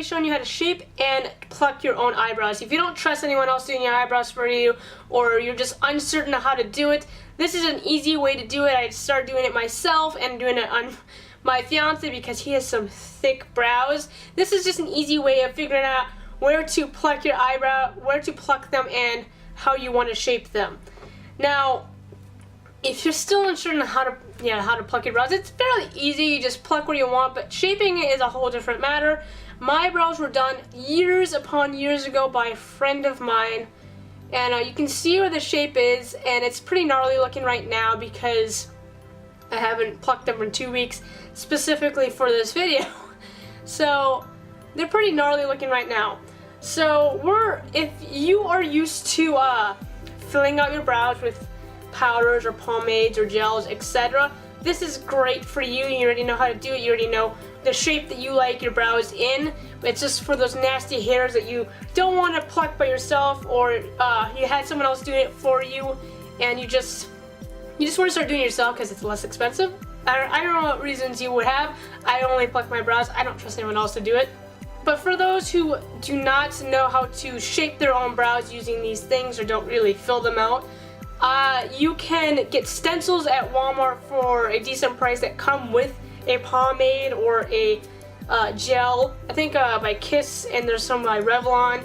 be showing you how to shape and pluck your own eyebrows. If you don't trust anyone else doing your eyebrows for you, or you're just uncertain of how to do it, this is an easy way to do it. I started doing it myself and doing it on my fiance because he has some thick brows. This is just an easy way of figuring out where to pluck your eyebrow, where to pluck them, and how you want to shape them. Now, if you're still uncertain on how to pluck your brows, it's fairly easy. You just pluck where you want, but shaping it is a whole different matter. My brows were done years upon years ago by a friend of mine, and you can see where the shape is, and it's pretty gnarly looking right now because I haven't plucked them in 2 weeks specifically for this video. So they're pretty gnarly looking right now. So if you are used to filling out your brows with powders or pomades or gels, etc., this is great for you. You already know how to do it. You already know the shape that you like your brows in. It's just for those nasty hairs that you don't want to pluck by yourself, or you had someone else do it for you and you just want to start doing it yourself because it's less expensive. I don't know what reasons you would have. I only pluck my brows. I don't trust anyone else to do it. But for those who do not know how to shape their own brows using these things or don't really fill them out, you can get stencils at Walmart for a decent price that come with a pomade or a gel. I think by Kiss, and there's some by Revlon.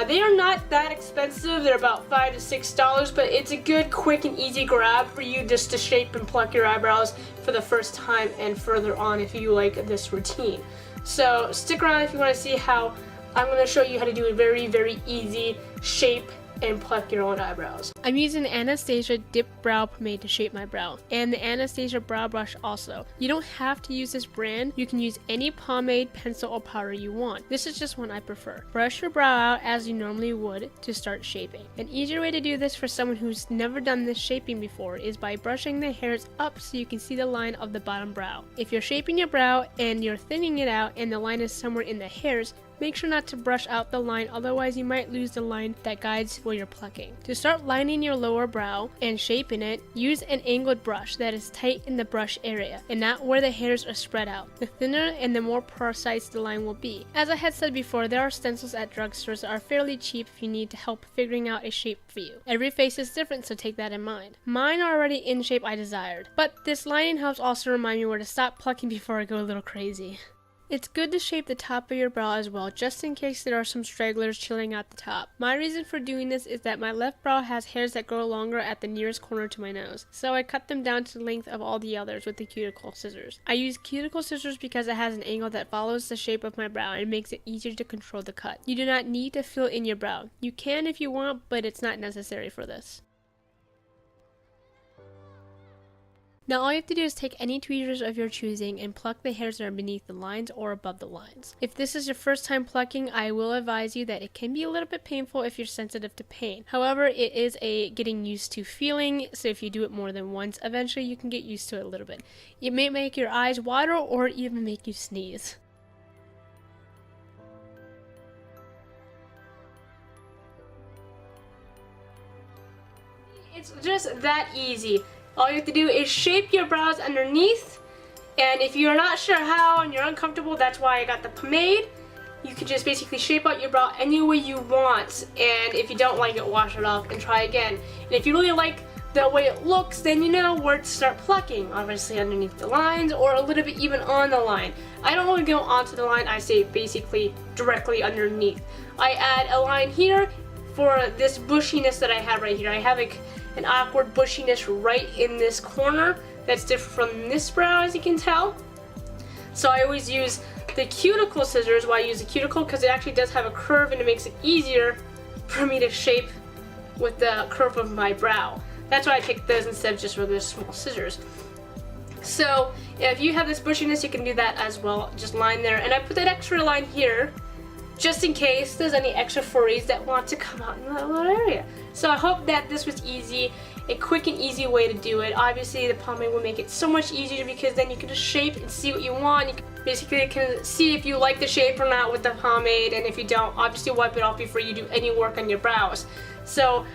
They are not that expensive. They're about $5 to $6, but it's a good, quick, and easy grab for you just to shape and pluck your eyebrows for the first time and further on if you like this routine. So stick around if you want to see how I'm going to show you how to do a very, very easy shape and pluck your own eyebrows. I'm using the Anastasia Dip Brow Pomade to shape my brow, and the Anastasia Brow Brush also. You don't have to use this brand. You can use any pomade, pencil, or powder you want. This is just one I prefer. Brush your brow out as you normally would to start shaping. An easier way to do this for someone who's never done this shaping before is by brushing the hairs up so you can see the line of the bottom brow. If you're shaping your brow and you're thinning it out and the line is somewhere in the hairs, make sure not to brush out the line, otherwise you might lose the line that guides where you're plucking. To start lining your lower brow and shaping it, use an angled brush that is tight in the brush area and not where the hairs are spread out. The thinner and the more precise the line will be. As I had said before, there are stencils at drugstores that are fairly cheap if you need help figuring out a shape for you. Every face is different, so take that in mind. Mine are already in shape I desired, but this lining helps also remind me where to stop plucking before I go a little crazy. It's good to shape the top of your brow as well, just in case there are some stragglers chilling at the top. My reason for doing this is that my left brow has hairs that grow longer at the nearest corner to my nose, so I cut them down to the length of all the others with the cuticle scissors. I use cuticle scissors because it has an angle that follows the shape of my brow and makes it easier to control the cut. You do not need to fill in your brow. You can if you want, but it's not necessary for this. Now all you have to do is take any tweezers of your choosing and pluck the hairs that are beneath the lines or above the lines. If this is your first time plucking, I will advise you that it can be a little bit painful if you're sensitive to pain. However, it is a getting used to feeling, so if you do it more than once, eventually you can get used to it a little bit. It may make your eyes water or even make you sneeze. It's just that easy. All you have to do is shape your brows underneath, and if you're not sure how and you're uncomfortable, that's why I got the pomade. You can just basically shape out your brow any way you want, and if you don't like it, wash it off and try again. And if you really like the way it looks, then you know where to start plucking, obviously underneath the lines or a little bit even on the line. I don't really go onto the line, I say basically directly underneath. I add a line here for this bushiness that I have right here. I have an awkward bushiness right in this corner that's different from this brow, as you can tell. So I always use the cuticle scissors. Why I use the cuticle? Because it actually does have a curve and it makes it easier for me to shape with the curve of my brow. That's why I picked those instead of just regular small scissors. So if you have this bushiness, you can do that as well. Just line there, and I put that extra line here just in case there's any extra furries that want to come out in that little area. So I hope that this was easy, a quick and easy way to do it. Obviously the pomade will make it so much easier because then you can just shape and see what you want. You can see if you like the shape or not with the pomade, and if you don't, obviously wipe it off before you do any work on your brows. So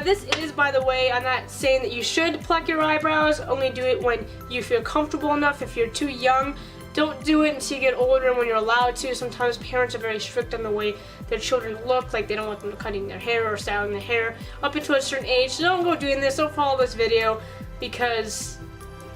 this is, by the way, I'm not saying that you should pluck your eyebrows, only do it when you feel comfortable enough. If you're too young, Don't do it until you get older and when you're allowed to. Sometimes parents are very strict on the way their children look, like they don't want them cutting their hair or styling their hair up until a certain age. So don't go doing this, don't follow this video, because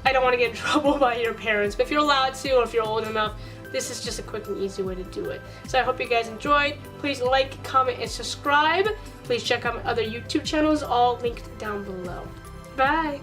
I don't want to get in trouble by your parents. But if you're allowed to, or if you're old enough, this is just a quick and easy way to do it. So I hope you guys enjoyed. Please like, comment, and subscribe. Please check out my other YouTube channels, all linked down below. Bye!